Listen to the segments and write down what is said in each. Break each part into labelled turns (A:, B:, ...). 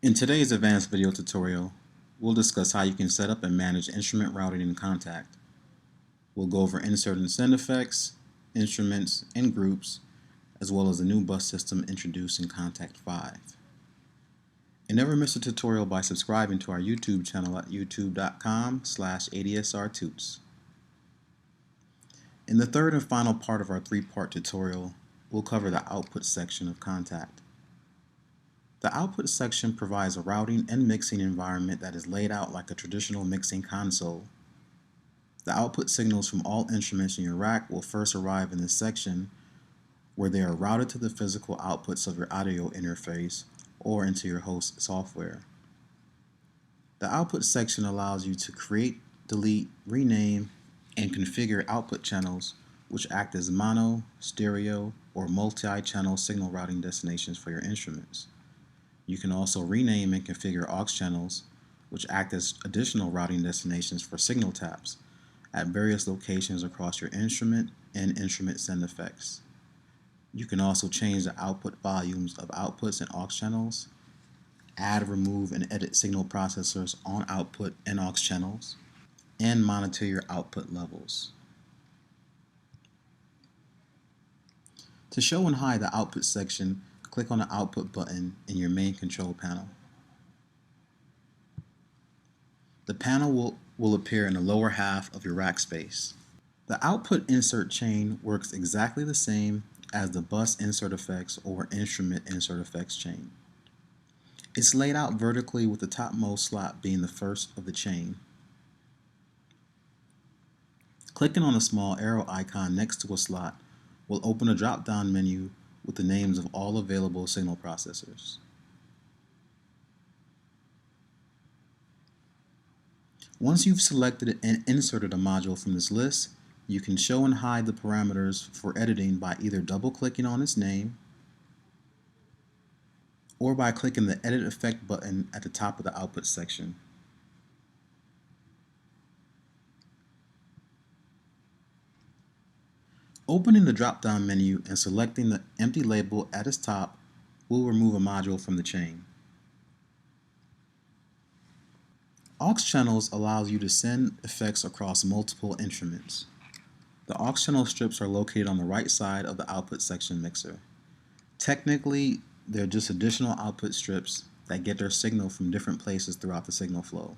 A: In today's advanced video tutorial, we'll discuss how you can set up and manage instrument routing in Kontakt. We'll go over insert and send effects, instruments, and groups, as well as the new bus system introduced in Kontakt 5. And never miss a tutorial by subscribing to our YouTube channel at youtube.com/ADSR In the third and final part of our three-part tutorial, we'll cover the output section of Kontakt. The output section provides a routing and mixing environment that is laid out like a traditional mixing console. The output signals from all instruments in your rack will first arrive in this section, where they are routed to the physical outputs of your audio interface or into your host software. The output section allows you to create, delete, rename, and configure output channels, which act as mono, stereo, or multi-channel signal routing destinations for your instruments. You can also rename and configure aux channels, which act as additional routing destinations for signal taps at various locations across your instrument and instrument send effects. You can also change the output volumes of outputs and aux channels, add, remove, and edit signal processors on output and aux channels, and monitor your output levels. To show and hide the output section, click on the Output button in your main control panel. The panel will appear in the lower half of your rack space. The output insert chain works exactly the same as the bus insert effects or instrument insert effects chain. It's laid out vertically with the topmost slot being the first of the chain. Clicking on the small arrow icon next to a slot will open a drop-down menu with the names of all available signal processors. Once you've selected and inserted a module from this list, you can show and hide the parameters for editing by either double-clicking on its name or by clicking the Edit Effect button at the top of the output section. Opening the drop-down menu and selecting the empty label at its top will remove a module from the chain. Aux channels allows you to send effects across multiple instruments. The aux channel strips are located on the right side of the output section mixer. Technically, they're just additional output strips that get their signal from different places throughout the signal flow.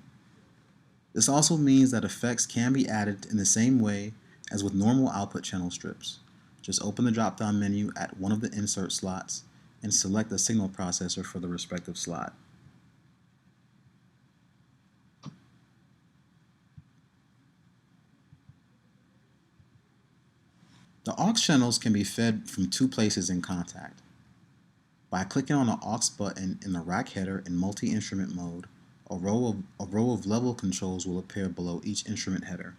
A: This also means that effects can be added in the same way as with normal output channel strips. Just open the drop-down menu at one of the insert slots and select the signal processor for the respective slot. The aux channels can be fed from two places in Kontakt. By clicking on the aux button in the rack header in multi-instrument mode, a row of level controls will appear below each instrument header.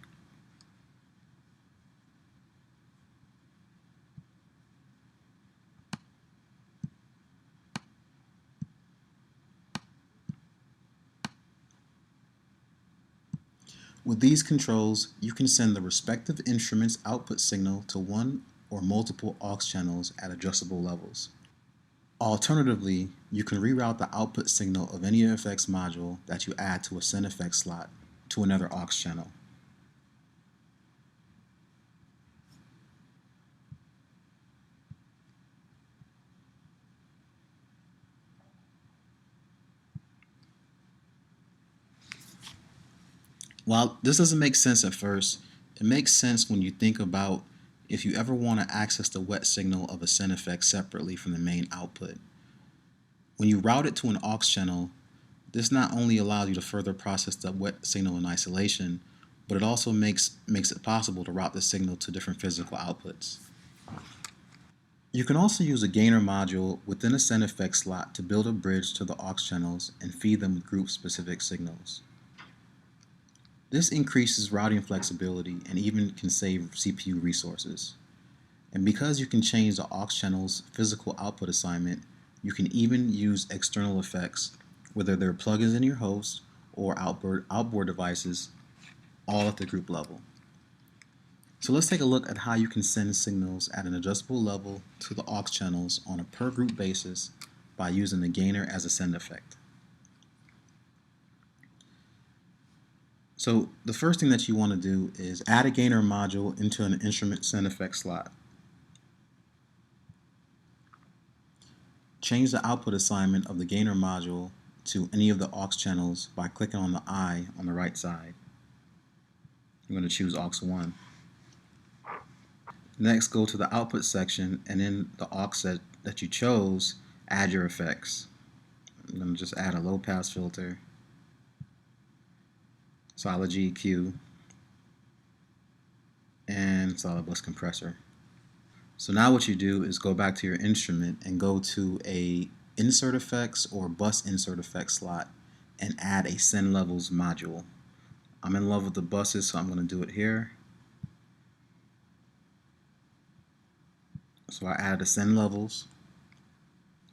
A: With these controls, you can send the respective instrument's output signal to one or multiple aux channels at adjustable levels. Alternatively, you can reroute the output signal of any effects module that you add to a send effects slot to another aux channel. While this doesn't make sense at first, it makes sense when you think about if you ever want to access the wet signal of a send effect separately from the main output. When you route it to an aux channel, this not only allows you to further process the wet signal in isolation, but it also makes it possible to route the signal to different physical outputs. You can also use a gainer module within a send effect slot to build a bridge to the aux channels and feed them with group-specific signals. This increases routing flexibility and even can save CPU resources. And because you can change the aux channel's physical output assignment, you can even use external effects, whether they're plugins in your host or outboard devices, all at the group level. So let's take a look at how you can send signals at an adjustable level to the aux channels on a per group basis by using the gainer as a send effect. So the first thing that you want to do is add a gainer module into an instrument sound effect slot. Change the output assignment of the gainer module to any of the aux channels by clicking on the eye on the right side. I'm going to choose aux 1. Next, go to the output section, and in the aux that you chose, add your effects. I'm going to just add a low pass filter, solid GEQ, and solid bus compressor. So now what you do is go back to your instrument and go to a insert effects or bus insert effects slot and add a send levels module. I'm in love with the buses, so I'm going to do it here. So I added a send levels.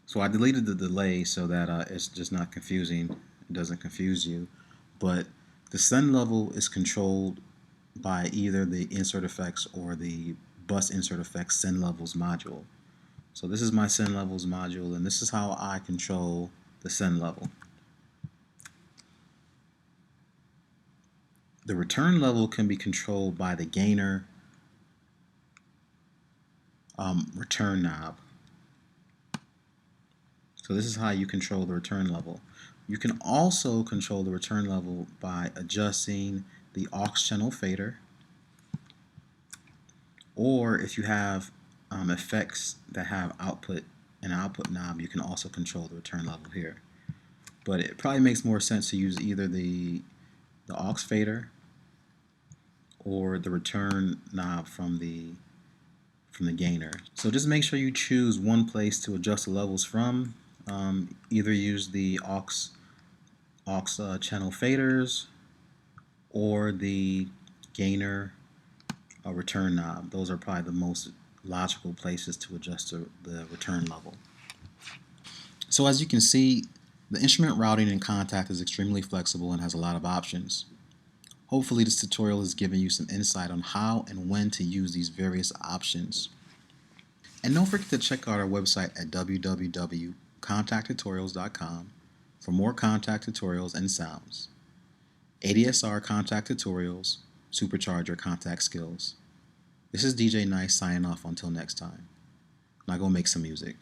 A: So I deleted the delay so that it's just not confusing. It doesn't confuse you. But the send level is controlled by either the insert effects or the bus insert effects send levels module. So this is my send levels module, and this is how I control the send level. The return level can be controlled by the gainer return knob. So this is how you control the return level. You can also control the return level by adjusting the aux channel fader, or if you have effects that have an output knob, you can also control the return level here. But it probably makes more sense to use either the aux fader or the return knob from the gainer. So just make sure you choose one place to adjust the levels from. Either use the aux channel faders or the gainer return knob. Those are probably the most logical places to adjust the return level. So as you can see, the instrument routing in Kontakt is extremely flexible and has a lot of options. Hopefully this tutorial has given you some insight on how and when to use these various options. And don't forget to check out our website at www.kontakttutorials.com for more Kontakt tutorials and sounds. ADSR Kontakt tutorials supercharge your Kontakt skills. This is DJ Nice signing off until next time. Now go make some music.